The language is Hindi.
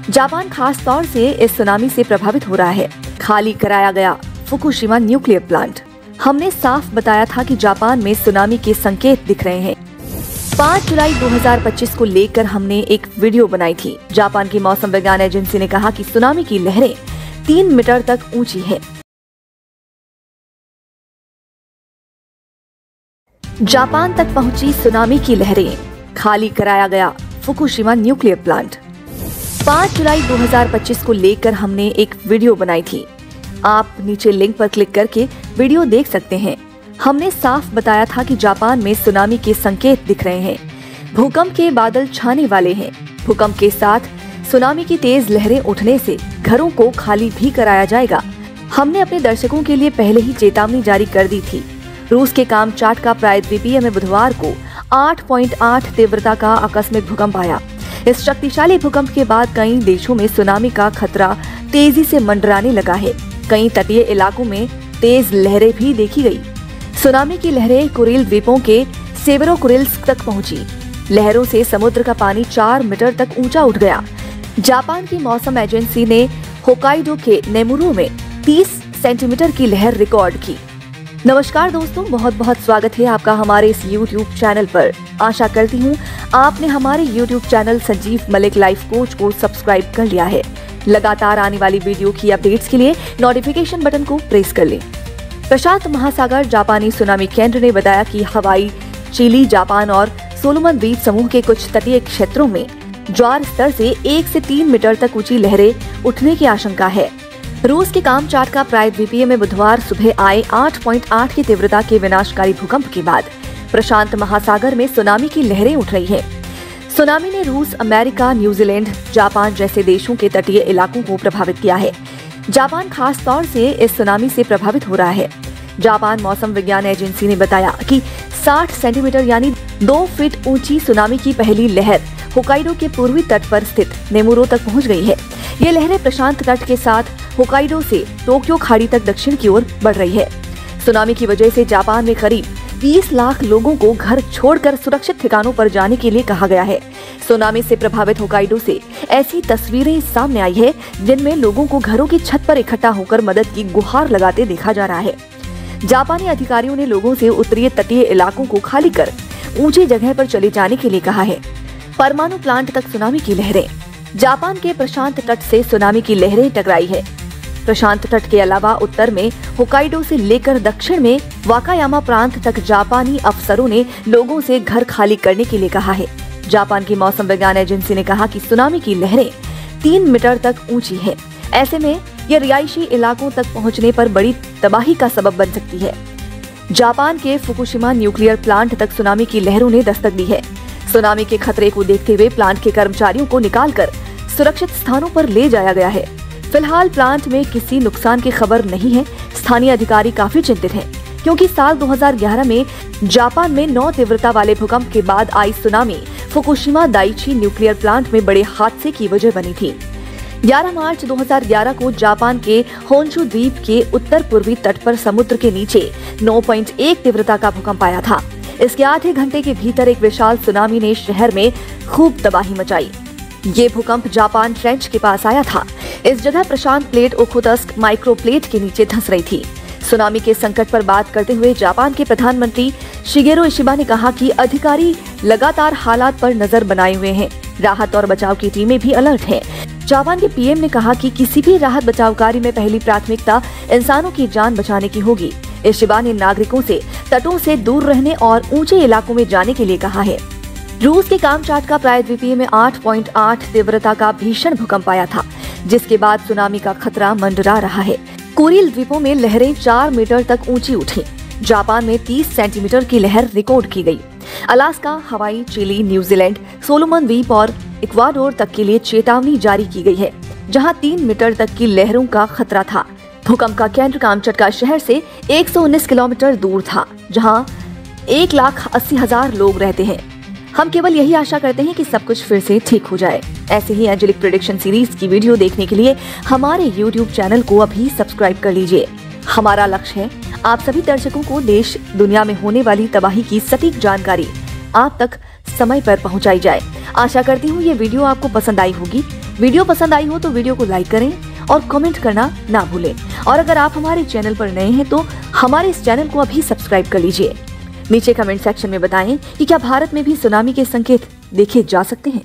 जापान खास तौर से इस सुनामी से प्रभावित हो रहा है। खाली कराया गया फुकुशिमा न्यूक्लियर प्लांट। हमने साफ बताया था कि जापान में सुनामी के संकेत दिख रहे हैं। 5 जुलाई 2025 को लेकर हमने एक वीडियो बनाई थी। जापान की मौसम विज्ञान एजेंसी ने कहा कि सुनामी की लहरें 3 मीटर तक ऊंची हैं। जापान तक पहुंची सुनामी की लहरें। खाली कराया गया फुकुशिमा न्यूक्लियर प्लांट। 5 जुलाई 2025 को लेकर हमने एक वीडियो बनाई थी। आप नीचे लिंक पर क्लिक करके वीडियो देख सकते हैं। हमने साफ बताया था कि जापान में सुनामी के संकेत दिख रहे हैं। भूकंप के बादल छाने वाले हैं। भूकंप के साथ सुनामी की तेज लहरें उठने से घरों को खाली भी कराया जाएगा। हमने अपने दर्शकों के लिए पहले ही चेतावनी जारी कर दी थी। रूस के कामचाटका प्रायद्वीपीय में बुधवार को 8.8 तीव्रता का आकस्मिक भूकंप आया। इस शक्तिशाली भूकंप के बाद कई देशों में सुनामी का खतरा तेजी से मंडराने लगा है। कई तटीय इलाकों में तेज लहरें भी देखी गई। सुनामी की लहरें कुरिल द्वीपों के सेवेरो कुरिल्स्क तक पहुंची। लहरों से समुद्र का पानी 4 मीटर तक ऊंचा उठ गया। जापान की मौसम एजेंसी ने होकाइडो के नेमुरो में 30 सेंटीमीटर की लहर रिकॉर्ड की। नमस्कार दोस्तों, बहुत बहुत स्वागत है आपका हमारे इस YouTube चैनल पर। आशा करती हूँ आपने हमारे YouTube channel Sanjeev Malik life coach को सब्सक्राइब कर लिया है। लगातार आने वाली वीडियो की अपडेट्स के लिए नोटिफिकेशन बटन को प्रेस कर लें। प्रशांत महासागर जापानी सुनामी केंद्र ने बताया कि हवाई, चिली, जापान और सोलोमन द्वीप समूह के कुछ तटीय क्षेत्रों में ज्वार स्तर से 1 से 3 मीटर तक ऊंची लहरें उठने की आशंका है। रूस के कामचाटका प्रायद्वीपीय में बुधवार सुबह आए 8.8 की तीव्रता के विनाशकारी भूकंप के बाद प्रशांत महासागर में सुनामी की लहरें उठ रही हैं। सुनामी ने रूस, अमेरिका, न्यूजीलैंड, जापान जैसे देशों के तटीय इलाकों को प्रभावित किया है। जापान खास तौर से इस सुनामी से प्रभावित हो रहा है। जापान मौसम विज्ञान एजेंसी ने बताया कि 60 सेंटीमीटर यानी 2 फीट ऊंची सुनामी की पहली लहर होकाइडो के पूर्वी तट पर स्थित नेमुरो तक पहुंच गई है। ये लहरें प्रशांत तट के साथ होकाइडो से टोक्यो खाड़ी तक दक्षिण की ओर बढ़ रही है। सुनामी की वजह से जापान में करीब 20 लाख लोगों को घर छोड़कर सुरक्षित ठिकानों पर जाने के लिए कहा गया है। सुनामी से प्रभावित होकाइडो से ऐसी तस्वीरें सामने आई है जिनमें लोगों को घरों की छत पर इकट्ठा होकर मदद की गुहार लगाते देखा जा रहा है। जापानी अधिकारियों ने लोगों से उत्तरी तटीय इलाकों को खाली कर ऊंची जगह पर चले जाने के लिए कहा है। परमाणु प्लांट तक सुनामी की लहरें। जापान के प्रशांत तट से सुनामी की लहरें टकराई है। प्रशांत तट के अलावा उत्तर में होकाइडो से लेकर दक्षिण में वाकायामा प्रांत तक जापानी अफसरों ने लोगों से घर खाली करने के लिए कहा है। जापान की मौसम विज्ञान एजेंसी ने कहा कि सुनामी की लहरें 3 मीटर तक ऊंची हैं। ऐसे में यह रिहायशी इलाकों तक पहुंचने पर बड़ी तबाही का सबब बन सकती है। जापान के फुकुशिमा न्यूक्लियर प्लांट तक सुनामी की लहरों ने दस्तक दी है। सुनामी के खतरे को देखते हुए प्लांट के कर्मचारियों को निकालकर सुरक्षित स्थानों पर ले जाया गया है। फिलहाल प्लांट में किसी नुकसान की खबर नहीं है। स्थानीय अधिकारी काफी चिंतित हैं, क्योंकि साल 2011 में जापान में 9 तीव्रता वाले भूकंप के बाद आई tsunami Fukushima Daiichi nuclear plant में बड़े हादसे की वजह बनी थी। 11 मार्च 2011 को जापान के होन्शु द्वीप के उत्तर पूर्वी तट पर समुद्र के नीचे 9.1 तीव्रता का भूकंप आया था। इसके आधे घंटे के भीतर एक विशाल सुनामी ने शहर में खूब तबाही मचाई। ये भूकंप जापान ट्रेंच के पास आया था। इस जगह प्रशांत प्लेट ओखोत्स्क माइक्रो प्लेट के नीचे धंस रही थी। सुनामी के संकट पर बात करते हुए जापान के प्रधानमंत्री शिगेरो इशिबा ने कहा कि अधिकारी लगातार हालात पर नजर बनाए हुए हैं। राहत और बचाव की टीमें भी अलर्ट हैं। जापान के पीएम ने कहा कि किसी भी राहत बचाव कार्य में पहली प्राथमिकता इंसानों की जान बचाने की होगी। इशिबा ने नागरिकों से तटों से दूर रहने और ऊंचे इलाकों में जाने के लिए कहा है। रूस के कामचाटका प्रायद्वीपीय में 8.8 तीव्रता का भीषण भूकंप आया था, जिसके बाद सुनामी का खतरा मंडरा रहा है। कुरिल द्वीपों में लहरें 4 मीटर तक ऊंची उठी। जापान में 30 सेंटीमीटर की लहर रिकॉर्ड की गई। अलास्का, हवाई, चिली, न्यूजीलैंड, सोलोमन द्वीप और इक्वाडोर तक के लिए चेतावनी जारी की गई है, जहां 3 मीटर तक की लहरों का खतरा था। भूकंप का केंद्र कामचटका शहर से 119 किलोमीटर दूर था, जहां 1,80,000 लोग रहते हैं। हम केवल यही आशा करते हैं कि सब कुछ फिर से ठीक हो जाए। ऐसे ही एंजेलिक प्रेडिक्शन सीरीज की वीडियो देखने के लिए हमारे YouTube चैनल को अभी सब्सक्राइब कर लीजिए। हमारा लक्ष्य है आप सभी दर्शकों को देश दुनिया में होने वाली तबाही की सटीक जानकारी आप तक समय पर पहुंचाई जाए। आशा करती हूँ ये वीडियो आपको पसंद आई होगी। वीडियो पसंद आई हो तो वीडियो को लाइक करें और कमेंट करना ना भूलें। और अगर आप हमारे चैनल पर नए हैं तो हमारे इस चैनल को अभी सब्सक्राइब कर लीजिए। नीचे कमेंट सेक्शन में बताएं कि क्या भारत में भी सुनामी के संकेत देखे जा सकते हैं।